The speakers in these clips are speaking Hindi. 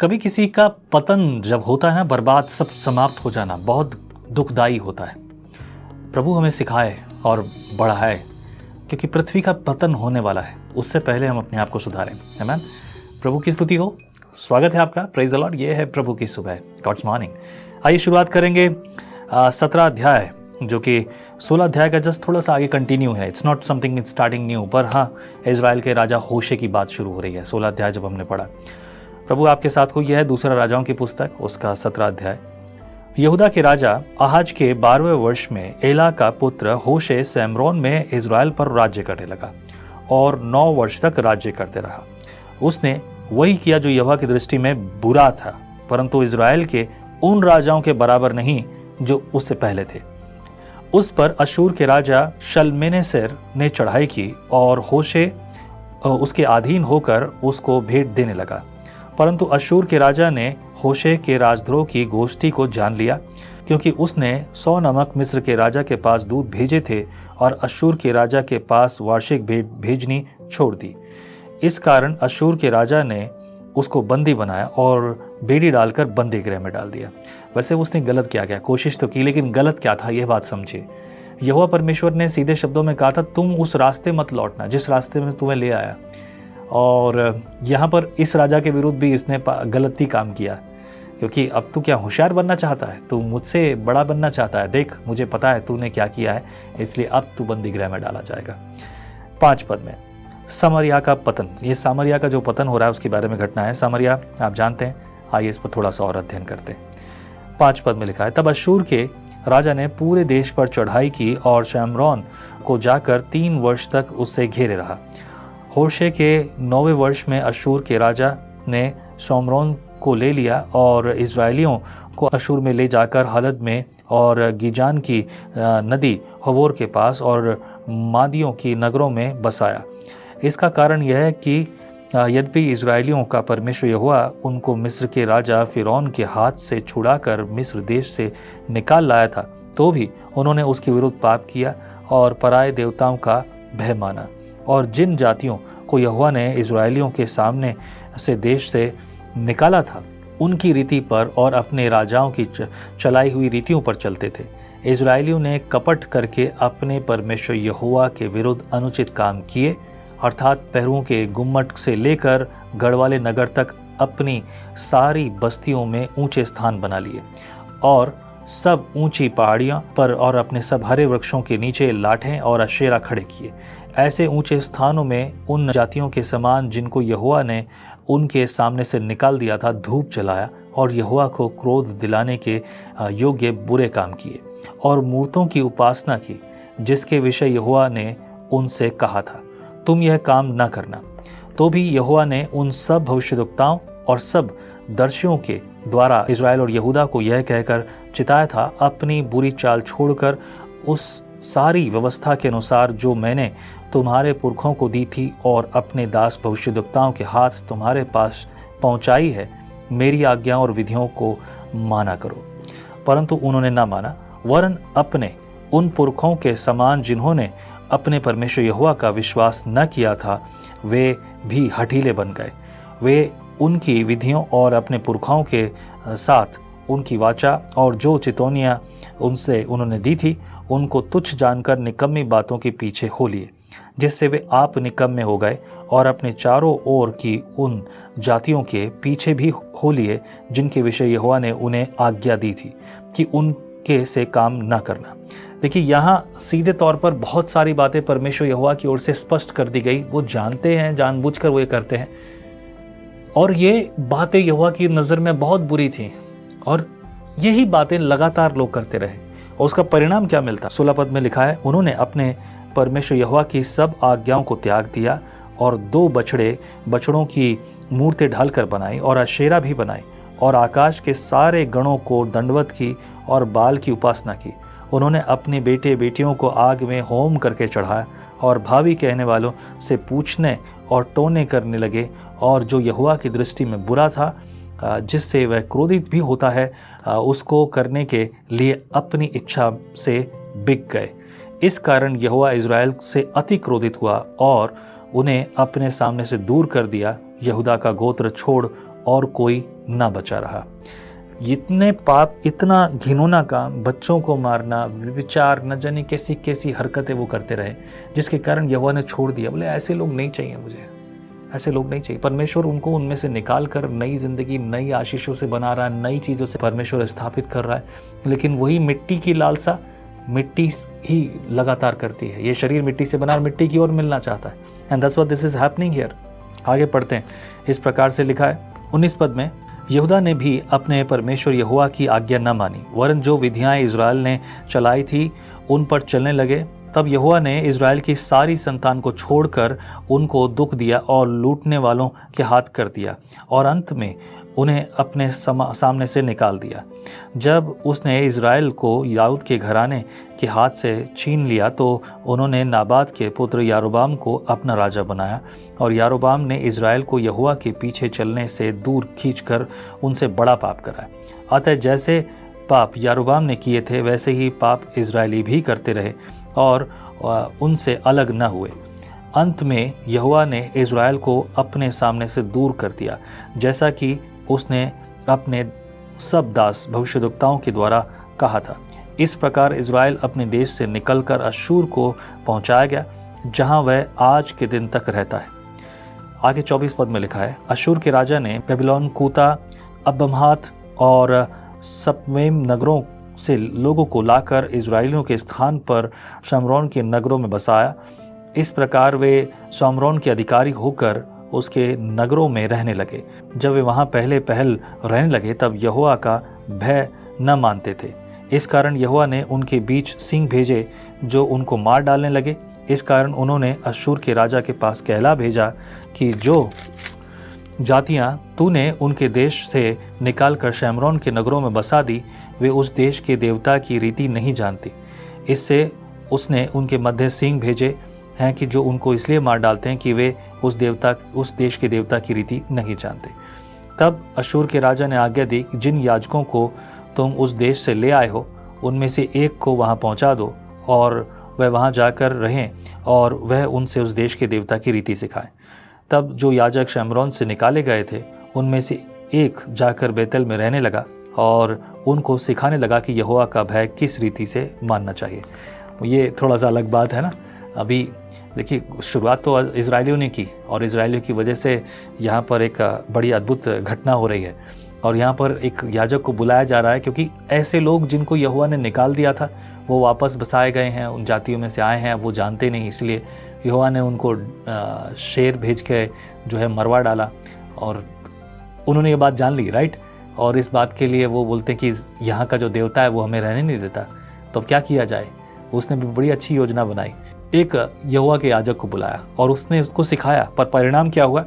कभी किसी का पतन जब होता है ना, बर्बाद, सब समाप्त हो जाना बहुत दुखदाई होता है। प्रभु हमें सिखाए और बढ़ाए, क्योंकि पृथ्वी का पतन होने वाला है, उससे पहले हम अपने आप को सुधारें। आमीन। प्रभु की स्तुति हो। स्वागत है आपका, प्रेज द लॉर्ड। ये है प्रभु की सुबह, गॉड्स मॉर्निंग। आइए शुरुआत करेंगे 17 अध्याय, जो कि 16 अध्याय का जस्ट थोड़ा सा आगे कंटिन्यू है। It's not something it's starting new, पर हाँ, इजराइल के राजा होशे की बात शुरू हो रही है। 16 अध्याय जब हमने पढ़ा, प्रभु आपके साथ हो। यह है दूसरा राजाओं की पुस्तक, उसका 17 अध्याय। यहूदा के राजा आहाज के 12वें वर्ष में एला का पुत्र होशे सैमरोन में इजराइल पर राज्य करने लगा और 9 वर्ष तक राज्य करते रहा। उसने वही किया जो यहोवा की दृष्टि में बुरा था, परंतु इजराइल के उन राजाओं के बराबर नहीं जो उससे पहले थे। उस पर अशूर के राजा शल्मनेसेर ने चढ़ाई की और होशे उसके अधीन होकर उसको भेंट देने लगा। परंतु अशूर के राजा ने होशे के राजद्रोह की गोष्ठी को जान लिया, क्योंकि उसने 100 नमक मिस्र के राजा के पास दूत भेजे थे और अशूर के राजा के पास वार्षिक भेंट भेजनी छोड़ दी। इस कारण अशूर के राजा ने उसको बंदी बनाया और बेड़ी डालकर बंदी गृह में डाल दिया। वैसे उसने गलत क्या कोशिश तो की, लेकिन गलत क्या था यह बात समझिए। यहोवा परमेश्वर ने सीधे शब्दों में कहा था, तुम उस रास्ते मत लौटना जिस रास्ते में तुम्हें ले आया। और यहाँ पर इस राजा के विरुद्ध भी इसने गलती काम किया, क्योंकि अब तू क्या होशियार बनना चाहता है, तू मुझसे बड़ा बनना चाहता है। देख, मुझे पता है तूने क्या किया है, इसलिए अब तू बंदी गृह में डाला जाएगा। 5 पद में सामरिया का पतन। ये सामरिया का जो पतन हो रहा है उसके बारे में घटना है। सामरिया आप जानते हैं। आइए इस पर थोड़ा सा और अध्ययन करते हैं। 5 पद में लिखा है, तब अशूर के राजा ने पूरे देश पर चढ़ाई की और शमरोन को जाकर 3 वर्ष तक उससे घेरे रहा। होशे के 9वें वर्ष में अशूर के राजा ने शमरोन को ले लिया और इजराइलियों को अशूर में ले जाकर हलद में और गिजान की नदी हबोर के पास और मादियों की नगरों में बसाया। इसका कारण यह है कि यद्यपि इजराइलियों का परमेश्वर यहोवा उनको मिस्र के राजा फिरौन के हाथ से छुड़ाकर मिस्र देश से निकाल लाया था, तो भी उन्होंने उसके विरुद्ध पाप किया और पराये देवताओं का भय माना। और जिन जातियों को यहोवा ने इजराइलियों के सामने से देश से निकाला था, उनकी रीति पर और अपने राजाओं की चलाई हुई रीतियों पर चलते थे। इजराइलियों ने कपट करके अपने परमेश्वर यहोवा के विरुद्ध अनुचित काम किए, अर्थात पहरुओं के गुम्मट से लेकर गढ़वाले नगर तक अपनी सारी बस्तियों में ऊंचे स्थान बना लिए और सब ऊंची पहाड़ियों पर और अपने सब हरे वृक्षों के नीचे लाठें और अशेरा खड़े किए। ऐसे ऊंचे स्थानों में उन जातियों के समान जिनको यहोवा ने उनके सामने से निकाल दिया था धूप जलाया और यहोवा को क्रोध दिलाने के योग्य बुरे काम किए और मूर्तों की उपासना की, जिसके विषय यहोवा ने उनसे कहा था, तुम यह काम न करना। तो भी यहोवा ने उन सब भविष्यद्वक्ताओं और सब दर्शियों के द्वारा इजराइल और यहूदा को यह कहकर चिताया था, अपनी बुरी चाल छोड़कर उस सारी व्यवस्था के अनुसार जो मैंने तुम्हारे पुरखों को दी थी और अपने दास भविष्यद्वक्ताओं के हाथ तुम्हारे पास पहुंचाई है, मेरी आज्ञाओं और विधियों को माना करो। परंतु उन्होंने न माना, वरन अपने उन पुरखों के समान जिन्होंने अपने परमेश्वर यहोवा का विश्वास न किया था, वे भी हठीले बन गए। वे उनकी विधियों और अपने पुरखाओं के साथ उनकी वाचा और जो चितौनियाँ उनसे उन्होंने दी थी, उनको तुच्छ जानकर निकम्मी बातों के पीछे हो लिए, जिससे वे आप निकम्मे हो गए और अपने चारों ओर की उन जातियों के पीछे भी हो लिए जिनके विषय यहोवा ने उन्हें आज्ञा दी थी कि उनके से काम न करना। देखिए, यहाँ सीधे तौर पर बहुत सारी बातें परमेश्वर यहोवा की ओर से स्पष्ट कर दी गई। वो जानते हैं, जानबूझकर वो ये करते हैं, और ये बातें यहोवा की नज़र में बहुत बुरी थी और यही बातें लगातार लोग करते रहे। और उसका परिणाम क्या मिलता? 16 पद में लिखा है, उन्होंने अपने परमेश्वर यहोवा की सब आज्ञाओं को त्याग दिया और 2 बछड़ों की मूर्तें ढालकर बनाई और अशेरा भी बनाई और आकाश के सारे गणों को दंडवत की और बाल की उपासना की। उन्होंने अपने बेटे बेटियों को आग में होम करके चढ़ाया और भावी कहने वालों से पूछने और टोने करने लगे, और जो यहोवा की दृष्टि में बुरा था, जिससे वह क्रोधित भी होता है, उसको करने के लिए अपनी इच्छा से बिक गए। इस कारण यहोवा इज़राइल से अति क्रोधित हुआ और उन्हें अपने सामने से दूर कर दिया। यहूदा का गोत्र छोड़ और कोई ना बचा रहा। इतने पाप, इतना घिनौना काम, बच्चों को मारना, विचार, न जाने कैसी कैसी हरकतें वो करते रहे, जिसके कारण यहोवा ने छोड़ दिया। बोले ऐसे लोग नहीं चाहिए मुझे, ऐसे लोग नहीं चाहिए। परमेश्वर उनको उनमें से निकाल कर नई जिंदगी, नई आशीषों से बना रहा है, नई चीज़ों से परमेश्वर स्थापित कर रहा है, लेकिन वही मिट्टी की लालसा मिट्टी ही लगातार करती है। ये शरीर मिट्टी से बना, मिट्टी की ओर मिलना चाहता है। And that's what this is happening here. आगे पढ़ते हैं, इस प्रकार से लिखा है 19 पद में, यहूदा ने भी अपने परमेश्वर यहोवा की आज्ञा न मानी, वरन जो विधियां इज़राइल ने चलाई थी उन पर चलने लगे। तब यहोवा ने इज़राइल की सारी संतान को छोड़कर उनको दुख दिया और लूटने वालों के हाथ कर दिया, और अंत में उन्हें अपने सामने से निकाल दिया। जब उसने इज़राइल को याऊद के घराने के हाथ से छीन लिया तो उन्होंने नाबात के पुत्र यारोबाम को अपना राजा बनाया, और यारोबाम ने इज़राइल को यहोवा के पीछे चलने से दूर खींचकर उनसे बड़ा पाप कराया। अतः जैसे पाप यारोबाम ने किए थे वैसे ही पाप इज़राइली भी करते रहे और उनसे अलग न हुए। अंत में यहोवा ने इज़राइल को अपने सामने से दूर कर दिया, जैसा कि उसने अपने सब दास भविष्यद्वक्ताओं के द्वारा कहा था। इस प्रकार इज़राइल अपने देश से निकलकर अश्शूर को पहुंचाया गया, जहां वह आज के दिन तक रहता है। आगे 24 पद में लिखा है, अश्शूर के राजा ने बेबीलोन, कूता, अबम्हात और सपवेम नगरों से लोगों को लाकर इज़राइलियों के स्थान पर शमरोन के नगरों में बसाया। इस प्रकार वे शमरोन के अधिकारी होकर उसके नगरों में रहने लगे। जब वे वहाँ पहले पहल रहने लगे तब यहोवा का भय न मानते थे। इस कारण यहोवा ने उनके बीच सिंह भेजे जो उनको मार डालने लगे। इस कारण उन्होंने अश्शूर के राजा के पास कहला भेजा कि जो जातियाँ तूने उनके देश से निकालकर शमरोन के नगरों में बसा दी, वे उस देश के देवता की रीति नहीं जानती। इससे उसने उनके मध्य सिंह भेजे हैं कि जो उनको इसलिए मार डालते हैं कि वे उस देश के देवता की रीति नहीं जानते। तब अश्शूर के राजा ने आज्ञा दी कि जिन याजकों को तुम उस देश से ले आए हो उनमें से एक को वहाँ पहुँचा दो, और वह वहाँ जाकर रहें और वह उनसे उस देश के देवता की रीति सिखाए। तब जो याजक शमरोन से निकाले गए थे उनमें से एक जाकर बेतेल में रहने लगा और उनको सिखाने लगा कि यहोवा का भय किस रीति से मानना चाहिए। ये थोड़ा सा अलग बात है ना। अभी देखिए, शुरुआत तो इज़राइलियों ने की और इज़राइलियों की वजह से यहाँ पर एक बड़ी अद्भुत घटना हो रही है, और यहाँ पर एक याजक को बुलाया जा रहा है क्योंकि ऐसे लोग जिनको यहोवा ने निकाल दिया था वो वापस बसाए गए हैं, उन जातियों में से आए हैं, वो जानते नहीं, इसलिए यहोवा ने उनको शेर भेज के जो है मरवा डाला, और उन्होंने ये बात जान ली, राइट। और इस बात के लिए वो बोलते हैं कि यहाँ का जो देवता है वो हमें रहने नहीं देता, तो अब क्या किया जाए। उसने भी बड़ी अच्छी योजना बनाई, एक यहोवा के याजक को बुलाया और उसने उसको सिखाया, पर परिणाम क्या हुआ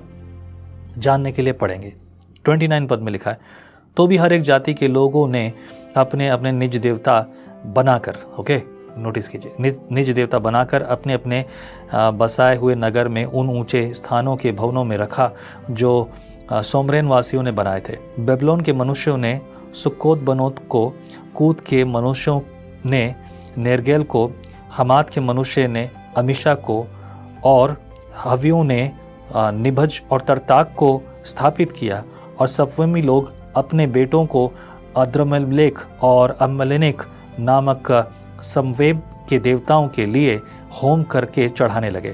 जानने के लिए पढ़ेंगे। 29 पद में लिखा है, तो भी हर एक जाति के लोगों ने अपने अपने निज देवता बनाकर, ओके नोटिस कीजिए, निज देवता बनाकर अपने अपने बसाए हुए नगर में उन ऊंचे स्थानों के भवनों में रखा जो सोमरेन वासियों ने बनाए थे। बेबीलोन के मनुष्यों ने सुक्कोत बनोत को, कूत के मनुष्यों ने नेरगेल को, हमात के मनुष्य ने अमीशा को, और हवियों ने निभज और तरताक को स्थापित किया। और सपवेमी लोग अपने बेटों को अद्रमलेक और अम्मलेनेक नामक समवेब के देवताओं के लिए होम करके चढ़ाने लगे।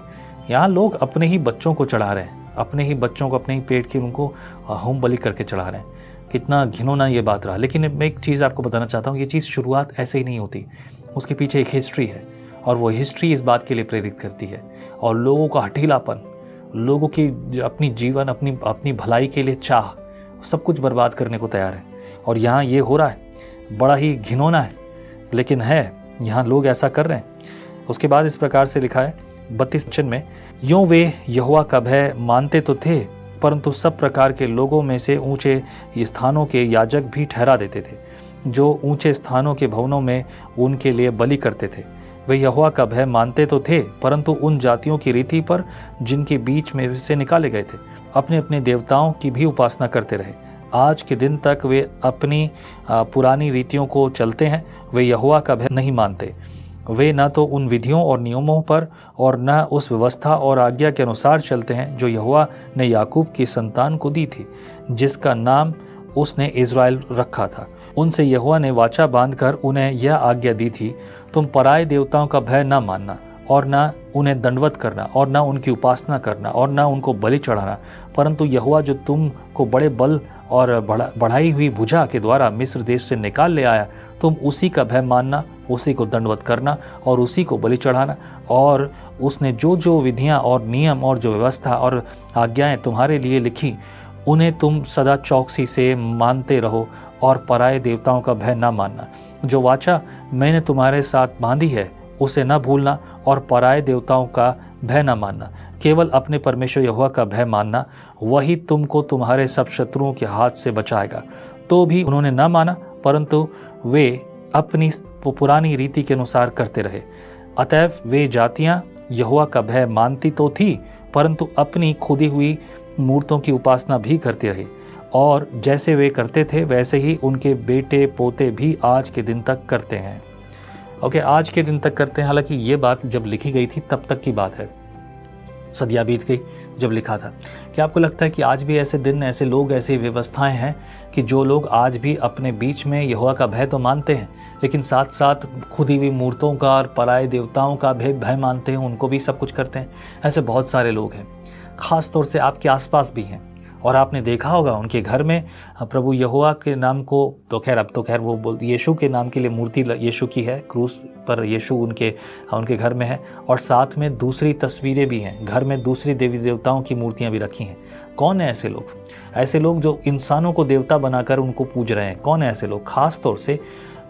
यहाँ लोग अपने ही बच्चों को चढ़ा रहे हैं, अपने ही बच्चों को, अपने ही पेट के उनको होम बलि करके चढ़ा रहे हैं। कितना घिनौना ये बात रहा। लेकिन मैं एक चीज़ आपको बताना चाहता हूँ, ये चीज़ शुरुआत ऐसे ही नहीं होती, उसके पीछे एक हिस्ट्री है, और वो हिस्ट्री इस बात के लिए प्रेरित करती है। और लोगों का हठीलापन, लोगों की अपनी जीवन, अपनी भलाई के लिए चाह, सब कुछ बर्बाद करने को तैयार है। और यहाँ ये हो रहा है, बड़ा ही घिनौना है, लेकिन है, यहाँ लोग ऐसा कर रहे हैं। उसके बाद इस प्रकार से लिखा है 32 वचन में, यों वे यहोवा का भय मानते तो थे, परंतु सब प्रकार के लोगों में से ऊंचे स्थानों के याजक भी ठहरा देते थे, जो ऊंचे स्थानों के भवनों में उनके लिए बलि करते थे। वे यहोवा का भय मानते तो थे, परंतु उन जातियों की रीति पर जिनके बीच में से निकाले गए थे अपने अपने देवताओं की भी उपासना करते रहे। आज के दिन तक वे अपनी पुरानी रीतियों को चलते हैं। वे यहोवा का भय नहीं मानते। वे न तो उन विधियों और नियमों पर और न उस व्यवस्था और आज्ञा के अनुसार चलते हैं जो यहोवा ने याकूब की संतान को दी थी, जिसका नाम उसने इज़राइल रखा था। उनसे यहोवा ने वाचा बांधकर उन्हें यह आज्ञा दी थी, तुम पराये देवताओं का भय न मानना और न उन्हें दंडवत करना और न उनकी उपासना करना और न उनको बलि चढ़ाना, परंतु यहोवा जो तुमको बड़े बल और बढ़ाई हुई भुजा के द्वारा मिस्र देश से निकाल ले आया, तुम उसी का भय मानना, उसी को दंडवत करना और उसी को बलि चढ़ाना। और उसने जो जो विधियां और नियम और जो व्यवस्था और आज्ञाएं तुम्हारे लिए लिखी, उन्हें तुम सदा चौकसी से मानते रहो और पराये देवताओं का भय न मानना। जो वाचा मैंने तुम्हारे साथ बांधी है उसे न भूलना और पराये देवताओं का भय न मानना। केवल अपने परमेश्वर यहोवा का भय मानना, वही तुमको तुम्हारे सब शत्रुओं के हाथ से बचाएगा। तो भी उन्होंने न माना, परंतु वे अपनी पुरानी रीति के अनुसार करते रहे। अतएव वे जातियां यहोवा का भय मानती तो थी, परंतु अपनी खुदी हुई मूर्तों की उपासना भी करते रहे, और जैसे वे करते थे वैसे ही उनके बेटे पोते भी आज के दिन तक करते हैं। ओके, आज के दिन तक करते हैं। हालांकि ये बात जब लिखी गई थी तब तक की बात है, सदियाँ बीत गई जब लिखा था। क्या आपको लगता है कि आज भी ऐसे दिन, ऐसे लोग, ऐसी व्यवस्थाएं हैं कि जो लोग आज भी अपने बीच में यहोवा का भय तो मानते हैं, लेकिन साथ साथ खुदी हुई मूर्तों का और पराये देवताओं का भय मानते हैं, उनको भी सब कुछ करते हैं? ऐसे बहुत सारे लोग हैं, ख़ास तौर से आपके आसपास भी हैं, और आपने देखा होगा उनके घर में प्रभु यहोवा के नाम को, तो खैर अब तो खैर वो यीशु के नाम के लिए मूर्ति यीशु की है, क्रूस पर यीशु उनके घर में है, और साथ में दूसरी तस्वीरें भी हैं, घर में दूसरी देवी देवताओं की मूर्तियां भी रखी हैं। कौन है ऐसे लोग? ऐसे लोग जो इंसानों को देवता बनाकर उनको पूज रहे हैं। कौन है ऐसे लोग? खास तौर से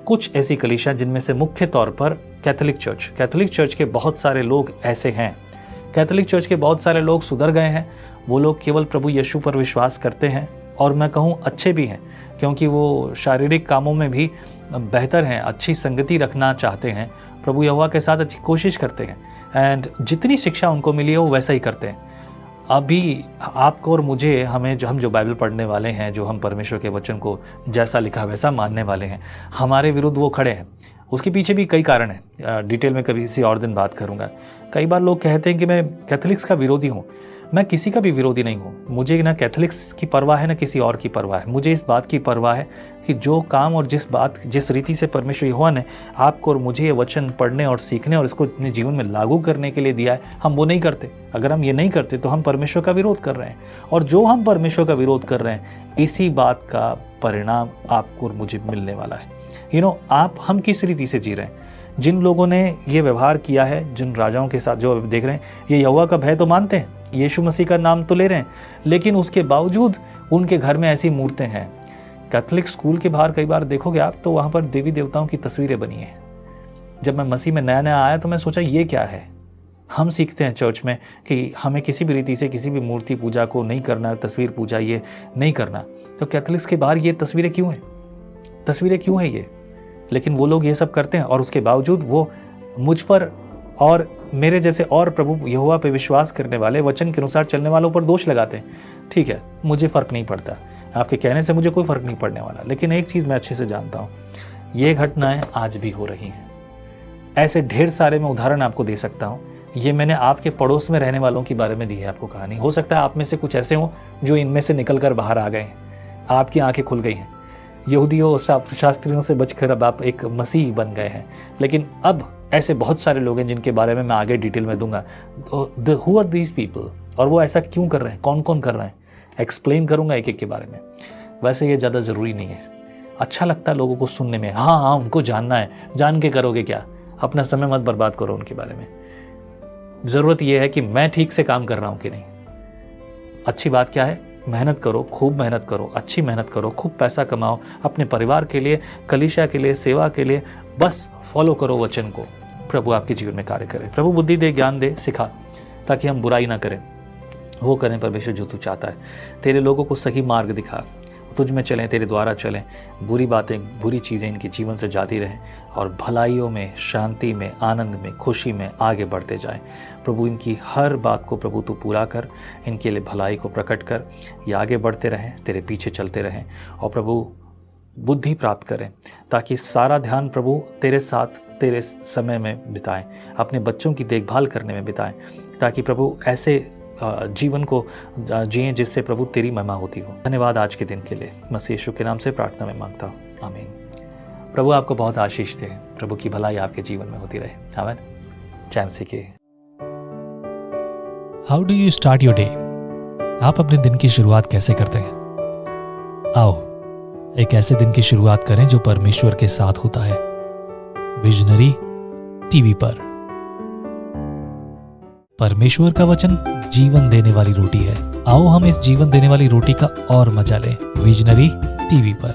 कुछ ऐसी कलीसियां, जिनमें से मुख्य तौर पर कैथोलिक चर्च के बहुत सारे लोग ऐसे हैं। कैथोलिक चर्च के बहुत सारे लोग सुधर गए हैं। वो लोग केवल प्रभु यीशु पर विश्वास करते हैं, और मैं कहूँ अच्छे भी हैं, क्योंकि वो शारीरिक कामों में भी बेहतर हैं, अच्छी संगति रखना चाहते हैं, प्रभु यहोवा के साथ अच्छी कोशिश करते हैं, एंड जितनी शिक्षा उनको मिली है वो वैसा ही करते हैं। अभी आपको और मुझे, हम जो बाइबल पढ़ने वाले हैं, जो हम परमेश्वर के वचन को जैसा लिखा वैसा मानने वाले हैं, हमारे विरुद्ध वो खड़े हैं। उसके पीछे भी कई कारण हैं, डिटेल में कभी किसी और दिन बात करूँगा। कई बार लोग कहते हैं कि मैं कैथोलिक्स का विरोधी हूँ। मैं किसी का भी विरोधी नहीं हूँ। मुझे ना कैथोलिक्स की परवाह है ना किसी और की परवाह है। मुझे इस बात की परवाह है कि जो काम और जिस रीति से परमेश्वर यहोवा ने आपको और मुझे ये वचन पढ़ने और सीखने और इसको अपने जीवन में लागू करने के लिए दिया है, हम वो नहीं करते। अगर हम ये नहीं करते तो हम परमेश्वर का विरोध कर रहे हैं, और जो हम परमेश्वर का विरोध कर रहे हैं, इसी बात का परिणाम आपको और मुझे मिलने वाला है। हम किस रीति से जी रहे हैं? जिन लोगों ने ये व्यवहार किया है, जिन राजाओं के साथ जो देख रहे हैं, ये यहोवा का भय तो मानते हैं, यीशु मसीह का नाम तो ले रहे हैं, लेकिन उसके बावजूद उनके घर में ऐसी मूर्तें हैं। कैथोलिक स्कूल के बाहर कई बार देखोगे आप, तो वहाँ पर देवी देवताओं की तस्वीरें बनी हैं। जब मैं मसीह में नया नया आया तो मैं सोचा ये क्या है। हम सीखते हैं चर्च में कि हमें किसी भी रीति से किसी भी मूर्ति पूजा को नहीं करना, तस्वीर पूजा ये नहीं करना। तो कैथोलिक्स के बाहर ये तस्वीरें क्यों हैं ये? लेकिन वो लोग ये सब करते हैं, और उसके बावजूद वो मुझ पर और मेरे जैसे और प्रभु यहोवा पे विश्वास करने वाले, वचन के अनुसार चलने वालों पर दोष लगाते हैं। ठीक है, मुझे फ़र्क नहीं पड़ता, आपके कहने से मुझे कोई फ़र्क नहीं पड़ने वाला। लेकिन एक चीज़ मैं अच्छे से जानता हूँ, ये घटनाएं आज भी हो रही हैं। ऐसे ढेर सारे मैं उदाहरण आपको दे सकता हूँ। ये मैंने आपके पड़ोस में रहने वालों के बारे में दी है आपको कहानी। हो सकता है आप में से कुछ ऐसे हों जो इनमें से निकल कर बाहर आ गए हैं, आपकी आँखें खुल गई हैं, यहूदियों शास्त्रियों से बचकर अब आप एक मसीह बन गए हैं। लेकिन अब ऐसे बहुत सारे लोग हैं जिनके बारे में मैं आगे डिटेल में दूंगा। हु आर दीज पीपल, और वो ऐसा क्यों कर रहे हैं, कौन कौन कर रहे हैं, एक्सप्लेन करूंगा एक एक के बारे में। वैसे ये ज़्यादा ज़रूरी नहीं है, अच्छा लगता है लोगों को सुनने में। हाँ, उनको जानना है, जान के करोगे क्या? अपना समय मत बर्बाद करो उनके बारे में। ज़रूरत यह है कि मैं ठीक से काम कर रहा हूँ कि नहीं। अच्छी बात क्या है? मेहनत करो, खूब मेहनत करो, अच्छी मेहनत करो, खूब पैसा कमाओ, अपने परिवार के लिए, कलीसिया के लिए, सेवा के लिए। बस फॉलो करो वचन को। प्रभु आपके जीवन में कार्य करे। प्रभु बुद्धि दे, ज्ञान दे, सिखा, ताकि हम बुराई ना करें, वो करें परमेश्वर जो तू चाहता है। तेरे लोगों को सही मार्ग दिखा, तुझ में चलें, तेरे द्वारा चलें, बुरी बातें, बुरी चीज़ें इनके जीवन से जाती रहें, और भलाइयों में, शांति में, आनंद में, खुशी में आगे बढ़ते जाएं। प्रभु इनकी हर बात को प्रभु तू पूरा कर, इनके लिए भलाई को प्रकट कर, ये आगे बढ़ते रहें, तेरे पीछे चलते रहें, और प्रभु बुद्धि प्राप्त करें, ताकि सारा ध्यान प्रभु तेरे साथ, तेरे समय में बिताएं, अपने बच्चों की देखभाल करने में बिताएं, ताकि प्रभु ऐसे जीवन को जिए जिससे प्रभु तेरी महिमा होती हो। धन्यवाद आज के दिन के लिए, मसीह यीशु के नाम से प्रार्थना में मांगता हूँ, आमीन। प्रभु आपको बहुत आशीष दे, प्रभु की भलाई आपके जीवन में होती रहे, आमीन। जय मसीह की। How do you start your day? आप अपने दिन की शुरुआत कैसे करते हैं? आओ एक ऐसे दिन की शुरुआत करें जो परमेश्वर के साथ होता है। विजनरी टीवी पर। परमेश्वर का वचन जीवन देने वाली रोटी है। आओ हम इस जीवन देने वाली रोटी का और मजा लें। विजनरी टीवी पर।